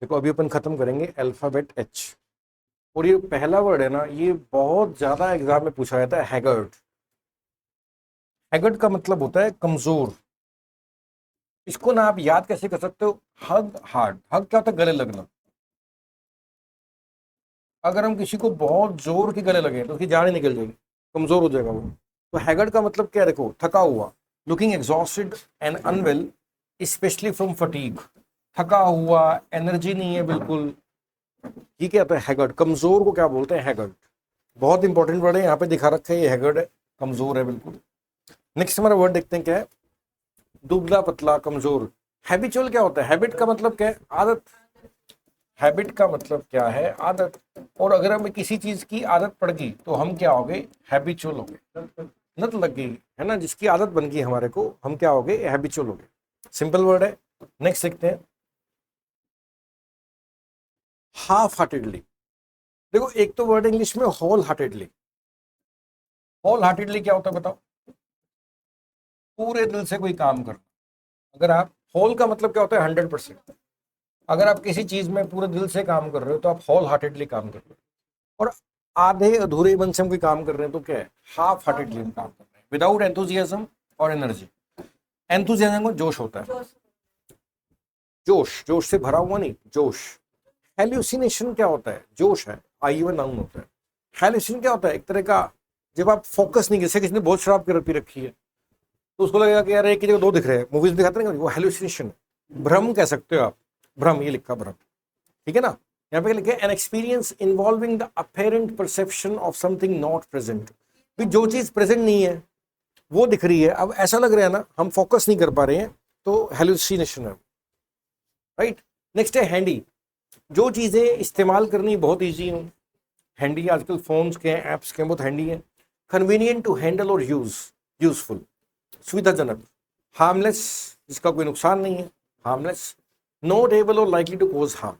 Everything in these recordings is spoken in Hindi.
देखो अभी अपन खत्म करेंगे अल्फाबेट एच। और ये पहला वर्ड है ना, ये बहुत ज्यादा एग्जाम में पूछा जाता है, हैगर्ड। हैगर्ड का मतलब होता है कमजोर। इसको ना आप याद कैसे कर सकते हो? हग हार्ड। हग क्या होता है? गले लगना। अगर हम किसी को बहुत जोर के गले लगे तो उसकी जान ही निकल जाएगी, कमजोर हो जाएगा वो। तो हैगर्ड का मतलब क्या है? देखो, थका हुआ, looking exhausted and unwell, especially from fatigue. थका हुआ, एनर्जी नहीं है बिल्कुल, ये क्या होता है? हैगर्ड। कमजोर को क्या बोलते हैं? हैगर्ड। बहुत इंपॉर्टेंट वर्ड है, यहाँ पे दिखा रखा है, ये हैगर्ड है, कमजोर है बिल्कुल। नेक्स्ट हमारा वर्ड देखते हैं क्या है। दुबला पतला कमजोर। हैबिचुअल क्या होता है? हैबिट का मतलब क्या है? आदत। हैबिट का मतलब क्या है? आदत। और अगर हमें किसी चीज की आदत पड़ गई तो हम क्या हो गए? हैबिचुअल हो गए। लत लग गई है ना, जिसकी आदत बन गई हमारे को, हम क्या हो गए? हैबिचुअल हो गए। सिंपल वर्ड है। नेक्स्ट देखते हैं, हाफ हार्टेडली। देखो, एक तो वर्ड इंग्लिश में होल हार्टेडली। होल हार्टेडली क्या होता है बताओ? पूरे दिल से कोई काम करना। अगर आप, होल का मतलब क्या होता है? 100%। अगर आप किसी चीज में पूरे दिल से काम कर रहे हो तो आप होल हार्टेडली काम कर रहे हो। और आधे अधूरे मन से हम कोई काम कर रहे हैं तो क्या है? हाफ हार्टेडली काम कर रहे हैं, विदाउट एंथुजियाज्म और एनर्जी। एंथुजियाज्म को जोश होता है, जोश, जोश से भरा हुआ नहीं, जोश। हेल्यूसिनेशन क्या होता है? जोश है, आई वन नाउन होता है। हेल्यूसिन क्या होता है? एक तरह का, जब आप फोकस नहीं, जैसे किसी ने बहुत शराब कर पी रखी है तो उसको लगेगा कि यार एक की जगह दो दिख रहे हैं, मूवीज दिखाते हैं, वो हेल्यूसिनेशन। भ्रम कह सकते हो आप, भ्रम, ये लिखा भ्रम, ठीक है ना। यहाँ पे लिखे an experience involving the apparent perception of something not present. जो चीज प्रेजेंट नहीं है वो दिख रही है, अब ऐसा लग रहा है ना, हम फोकस नहीं कर पा रहे हैं, तो हेल्यूसिनेशन है, राइट। नेक्स्ट है हैंडी। जो चीजें इस्तेमाल करनी बहुत ईजी हो, हैंडी। आजकल फोन्स के हैं, एप्स के हैं, बहुत हैंडी है। कन्वीनियंट टू हैंडल और यूज, यूजफुल, सुविधाजनक। हार्मलेस, जिसका कोई नुकसान नहीं है, हार्मलेस। नॉट एबल और लाइकली टू कोज हार्म,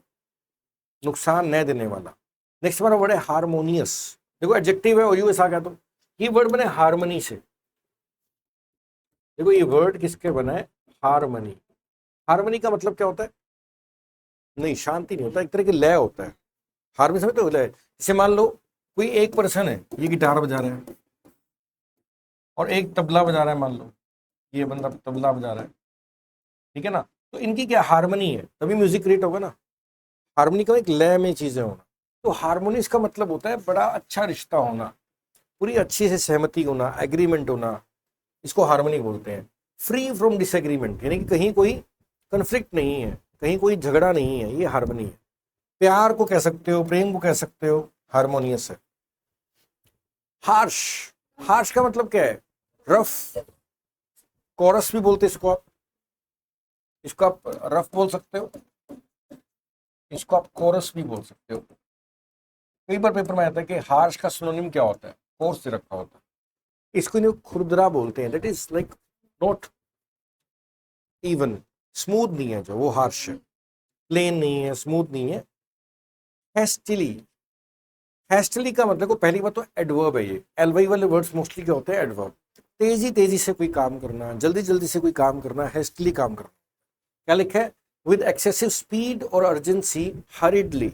नुकसान न देने वाला। नेक्स्ट हमारा वर्ड है हारमोनियस। देखो एडजेक्टिव है और यूएस आ गया, तो ये वर्ड बने हारमनी से। देखो ये वर्ड किसके बना है? हारमनी। हारमनी का मतलब क्या होता है? नहीं, शांति नहीं होता, एक तरह की लय होता है। हारमनी समझते हो? लय। जैसे मान लो कोई एक पर्सन है, ये गिटार बजा रहा है और एक तबला बजा रहा है, मान लो ये बंदा तबला बजा रहा है, ठीक है ना। तो इनकी क्या हारमनी है, तभी म्यूजिक क्रिएट होगा ना। हारमोनी का एक लय में चीजें होना। तो हारमोनियस का मतलब होता है बड़ा अच्छा रिश्ता होना, पूरी अच्छी से सहमति होना, एग्रीमेंट होना, इसको हारमोनी बोलते हैं। फ्री फ्रॉम डिसएग्रीमेंट, यानी कि कहीं कोई कन्फ्लिक्ट नहीं है, कहीं कोई झगड़ा नहीं है, ये हारमोनी है। प्यार को कह सकते हो, प्रेम को कह सकते हो, हारमोनियस है। हार्श। हार्श का मतलब क्या है? रफ। कोरस भी बोलते हैं इसको आप, इसको आप रफ बोल सकते हो, इसको आप कोरस भी बोल सकते हो। कई बार पेपर में आता है कि हार्श का सिनोनिम क्या होता है, कोर्स से रखा होता है। इसको इन्हें खुरदरा बोलते हैं, that is like not even, smooth नहीं है जो, वो हार्श है। प्लेन नहीं है, स्मूथ नहीं है। हेस्टिली। हेस्टिली का मतलब को पहली बात तो एडवर्ब है, ये एलवाई वाले वर्ड्स मोस्टली क्या होते हैं? एडवर्ब। तेजी तेजी से कोई काम करना, जल्दी जल्दी से कोई काम करना, हेस्टिली काम करना। क्या लिखा है? विद एक्सेसिव स्पीड और अर्जेंसी, हरिडली,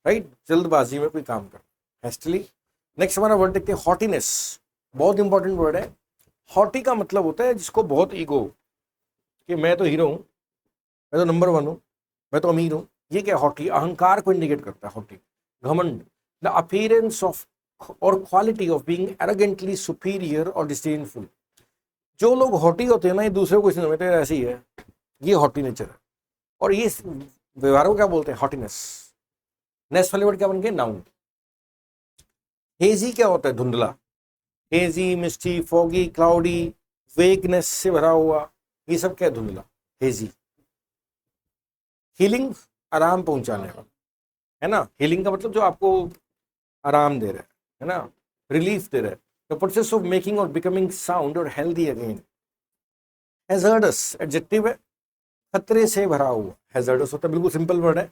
राइट, जल्दबाजी में कोई काम करना, हेस्टिली। नेक्स्ट हमारा वर्ड देखते हैं, हॉटीनेस। बहुत इंपॉर्टेंट वर्ड है। हॉटी का मतलब होता है जिसको बहुत ईगो, कि मैं तो हीरो हूं, मैं तो नंबर वन हूं, मैं तो अमीर हूं। ये क्या? हॉटी अहंकार को इंडिकेट करता है, हॉटी। घमंड, द अपीयरेंस ऑफ और quality of being arrogantly superior और डिस्डेनफुल। जो लोग हॉटी होते हैं ना, ये दूसरे को समझते हैं ऐसे ही है, ये हॉटी नेचर है। और ये व्यवहार को क्या बोलते हैं? हॉटीनेस। नेक्स्ट वाले वर्ड क्या बन गए? नाउन। हेजी क्या होता है? धुंधला। हेजी, मिस्टी, फॉगी, क्लाउडी, वेगनेस से भरा हुआ, ये सब क्या है? धुंधला, हेजी। हीलिंग, आराम पहुंचाने वाला, है ना। हीलिंग का मतलब जो आपको आराम दे रहा है ना, रिलीफ दे रहा है। द प्रोसेस ऑफ मेकिंग और बिकमिंग साउंड और हेल्दी अगेन। हैजर्डस एडजेक्टिव है, खतरे से भरा हुआ, हैजर्डस होता है, बिल्कुल सिंपल वर्ड है।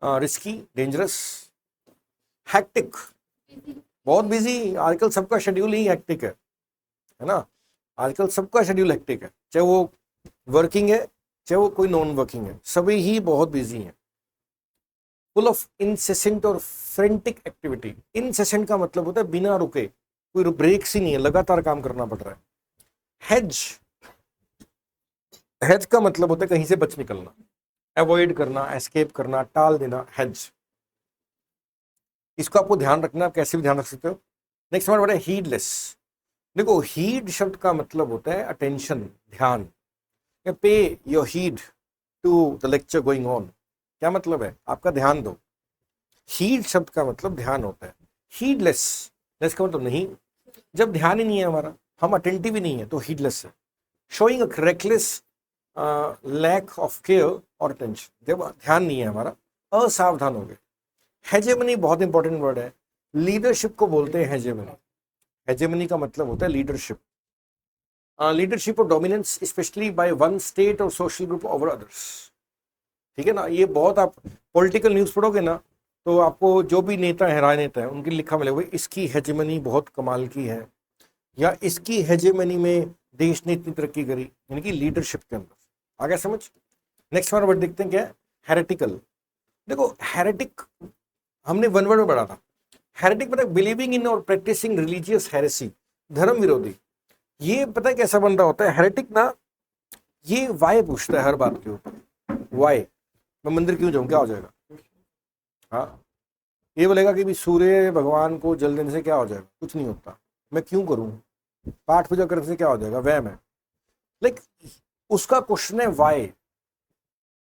Risky, dangerous. हैक्टिक, बहुत बिजी, आजकल सबका शेड्यूल ही हैक्टिक है ना। आजकल सबका शेड्यूल हेक्टिक है, चाहे वो वर्किंग है चाहे वो कोई नॉन वर्किंग है, सभी ही बहुत बिजी हैं। फुल ऑफ इंसेसेंट और फ्रेंटिक एक्टिविटी। इनसेसेंट का मतलब होता है बिना रुके, कोई ब्रेक्स ही नहीं है, लगातार काम करना पड़ रहा है। हेज, हेज का मतलब होता है कहीं से बच निकलना, अवॉइड करना, एस्केप करना, टाल देना, हेज। इसको आपको ध्यान रखना, आप कैसे भी ध्यान रख सकते हो। नेक्स्ट हमारा है हीडलेस। देखो हीड शब्द का मतलब होता है अटेंशन, ध्यान। Pay your heed to the lecture going on, क्या मतलब है, आपका ध्यान दो। हीड शब्द का मतलब ध्यान होता है। हीडलेस, लेस का मतलब नहीं, जब ध्यान ही नहीं है हमारा, हम अटेंटिव ही नहीं है तो हीडलेस है। Showing a reckless lack of care और अटेंशन, जब ध्यान नहीं है हमारा, असावधान हो गए। हेजेमनी बहुत इंपॉर्टेंट वर्ड है, लीडरशिप को बोलते हैं हेजेमनी। हेजेमनी का मतलब होता है लीडरशिप, लीडरशिप और dominance specially by one state और सोशल ग्रुप ओवर अदर्स। ठीक है ना, ये बहुत आप पॉलिटिकल न्यूज़ पढ़ोगे ना तो आपको जो भी नेता है, राजनेता है, उनकी लिखा मिलेगा इसकी हेजेमनी बहुत कमाल की है, या इसकी हेजेमनी में देश ने इतनी तरक्की करी, यानी कि लीडरशिप के अंदर। आ गया समझ। नेक्स्ट वाला वर्ड देखते हैं क्या है, हेरेटिकल। देखो हेरेटिक हमने वन वर्ड में पढ़ा था। हेरेटिक मतलब बिलीविंग इन और प्रैक्टिसिंग रिलीजियस हेरेसी, धर्म विरोधी। ये पता है कैसा बन रहा होता है हेरेटिक ना, ये वाई पूछता है हर बात के ऊपर, वाई, मैं मंदिर क्यों जाऊं, क्या हो जाएगा। हाँ, ये बोलेगा कि भी सूर्य भगवान को जल देने से क्या हो जाएगा, कुछ नहीं होता, मैं क्यों करूं, पाठ पूजा करने से क्या हो जाएगा, वहम है। लाइक उसका क्वेश्चन है वाई,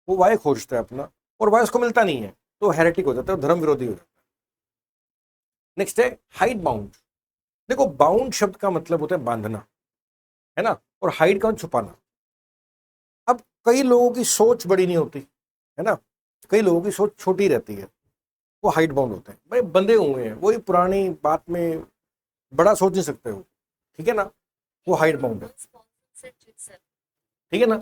वो वाई खोजता है अपना, और वाई उसको मिलता नहीं है तो हेरेटिक हो जाता है, धर्म विरोधी हो जाता है। नेक्स्ट है हाइड बाउंड। देखो बाउंड शब्द का मतलब होता है बांधना, है ना, और हाइड का छुपाना। अब कई लोगों की सोच बड़ी नहीं होती है ना, कई लोगों की सोच छोटी रहती है, वो हाइड बाउंड होते हैं, भाई बंधे हुए हैं, वही पुरानी बात में बड़ा सोच नहीं सकते हो, ठीक है ना, वो हाइड बाउंड है, ठीक है ना।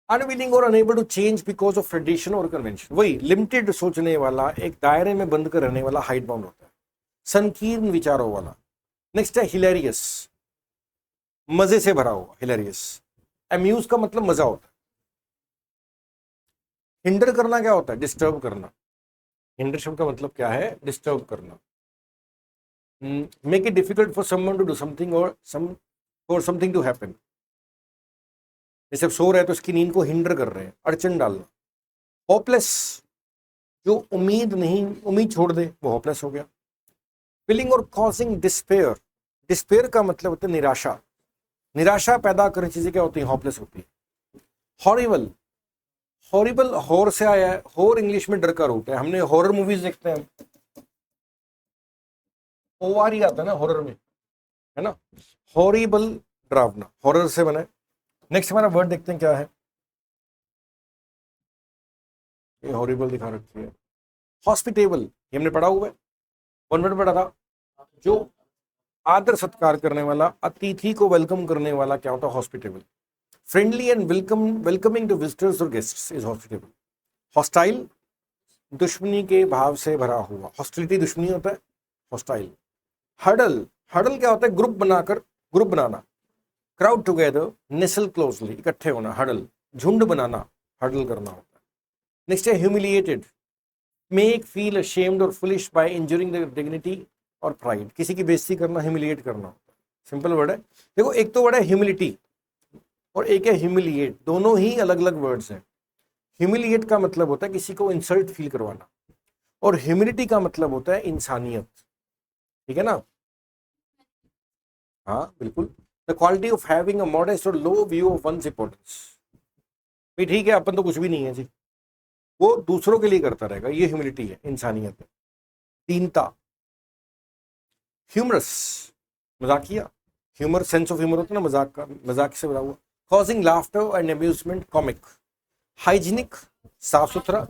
अनविलिंग और unable to change because of tradition और कन्वेंशन, वही लिमिटेड सोचने वाला, एक दायरे में बंद कर रहने वाला हाइड बाउंड होता है, संकीर्ण विचारों वाला। नेक्स्ट है हिलेरियस, मजे से भरा हुआ, हिलेरियस। अम्यूज का मतलब मजा होता है। हिंडर करना क्या होता है, डिस्टर्ब करना। हिंडर शब्द का मतलब क्या है, डिस्टर्ब करना। Make it difficult for someone to do something और समथिंग टू हैपन, जैसे सो रहे हैं तो इसकी नींद को हिंडर कर रहे हैं, अड़चन डालना। होपलेस, जो उम्मीद नहीं, उम्मीद छोड़ दे, वो होपलेस हो गया। फीलिंग और कॉजिंग डिस्पेयर, डिस्पेयर का मतलब होता है निराशा, निराशा पैदा करने चीजें क्या होती है, होपलेस होती है। हॉरिबल, हॉरिबल हॉर से आया है, हॉर इंग्लिश में डर का रूप है, हमने हॉरर मूवीज देखते हैं, OR ही आता है ना हॉरर में, है ना। हॉरिबल डरावना, हॉरर से बना है। नेक्स्ट हमारा वर्ड देखते हैं क्या है, ये हॉरिबल दिखा रखी है। हॉस्पिटेबल, ये हमने पढ़ा हुआ है, वन वर्ड पढ़ा था, जो आदर सत्कार करने वाला, अतिथि को वेलकम करने वाला, क्या होता है, hospitable. Friendly and welcoming to visitors और गेस्ट्स इज हॉस्पिटेबल। हॉस्टाइल, दुश्मनी के भाव से भरा हुआ, हॉस्टिलिटी दुश्मनी होता है, हॉस्टाइल। हडल, हडल क्या होता है, ग्रुप बनाकर, ग्रुप बनाना। क्राउड टुगेदर, नेसल क्लोजली, इकट्ठे होना, हडल। झुंड बनाना, हडल करना होता है। नेक्स्ट है ह्यूमिलिएटेड, मेक फील अशेम्ड और foolish by injuring the dignity और प्राइड, किसी की बेइज्जती करना, ह्यूमिलिएट करना होता है। सिंपल वर्ड है। देखो एक तो वर्ड है ह्यूमिलिटी और एक है ह्यूमिलिएट, दोनों ही अलग अलग वर्ड्स हैं। ह्यूमिलिएट का मतलब होता है किसी को इंसल्ट फील करवाना, और ह्यूमिलिटी का मतलब होता है इंसानियत, ठीक है ना। हाँ बिल्कुल, the quality of having a modest और लो व्यू ऑफ वंस इंपॉर्टेंस, भाई ठीक है अपन तो कुछ भी नहीं है जी, वो दूसरों के लिए करता रहेगा, ये ह्यूमिलिटी है, इंसानियत है। दीनता। ह्यूमरस, मजाकिया, ह्यूमर सेंस ऑफ ह्यूमर होता है ना, मजाक का, मजाक से भरा हुआ। Causing laughter and amusement, comic. Hygienic, साफ सुथरा।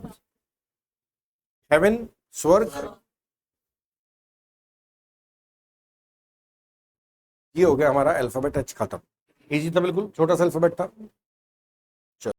हेवन, स्वर्ग। ये हो गया हमारा अल्फाबेट एच खत्म, इजी था बिल्कुल, छोटा सा अल्फाबेट था।